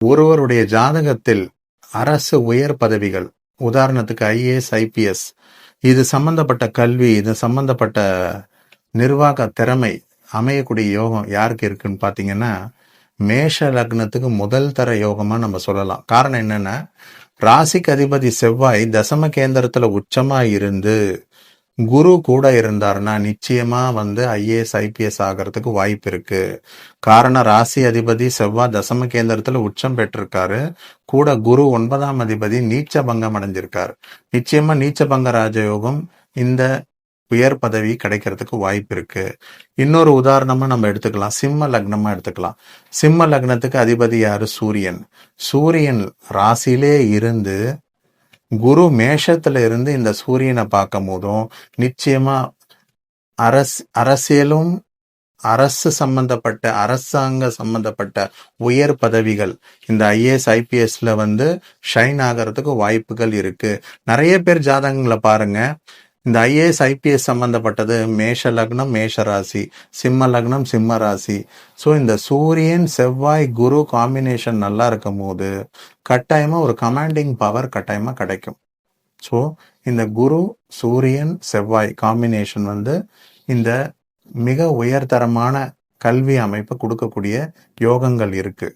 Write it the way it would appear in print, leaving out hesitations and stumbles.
ஒருவருடைய ஜாதகத்தில் அரசு உயர் பதவிகள், உதாரணத்துக்கு ஐஏஎஸ், ஐபிஎஸ், இது சம்பந்தப்பட்ட கல்வி, இது சம்பந்தப்பட்ட நிர்வாக திறமை அமையக்கூடிய யோகம் யாருக்கு இருக்குன்னு பார்த்தீங்கன்னா, மேஷ லக்னத்துக்கு முதல் தர யோகமா நம்ம சொல்லலாம். காரணம் என்னன்னா, ராசிக்கு அதிபதி செவ்வாய் தசம கேந்திரத்துல உச்சமா இருந்து குரு கூட இருந்தாருன்னா நிச்சயமா ஐஏஎஸ், ஐபிஎஸ் ஆகிறதுக்கு வாய்ப்பு இருக்கு. காரணம், ராசி அதிபதி செவ்வாய் தசம கேந்திரத்துல உச்சம் பெற்றிருக்காரு. கூட குரு 9ஆம் அதிபதி நீச்ச பங்கம் அடைஞ்சிருக்காரு. நிச்சயமா நீச்ச பங்க ராஜயோகம் இந்த உயர் பதவி கிடைக்கிறதுக்கு வாய்ப்பு இருக்கு. இன்னொரு உதாரணமா நம்ம எடுத்துக்கலாம், சிம்ம லக்னமா எடுத்துக்கலாம். சிம்ம லக்னத்துக்கு அதிபதி யாரு? சூரியன். சூரியன் ராசியிலே இருந்து குரு மேஷத்துல இந்த சூரியனை பார்க்கும் போதும் நிச்சயமா அரசியலும் அரசு சம்பந்தப்பட்ட அரசாங்க சம்பந்தப்பட்ட உயர் பதவிகள் இந்த ஐஏஎஸ், ஐபிஎஸ்ல ஷைன் ஆகிறதுக்கு வாய்ப்புகள் இருக்கு. நிறைய பேர் ஜாதகங்களை பாருங்க, இந்த ஐஏஎஸ், ஐபிஎஸ் சம்பந்தப்பட்டது மேஷ லக்னம், மேஷ ராசி, சிம்ம லக்னம், சிம்ம ராசி. ஸோ இந்த சூரியன் செவ்வாய் குரு காம்பினேஷன் நல்லா இருக்கும் போது கட்டாயமா ஒரு கமாண்டிங் பவர் கட்டாயமா கிடைக்கும். ஸோ இந்த குரு சூரியன் செவ்வாய் காம்பினேஷன் இந்த மிக உயர்தரமான கல்வி அமைப்பு கொடுக்கக்கூடிய யோகங்கள் இருக்கு.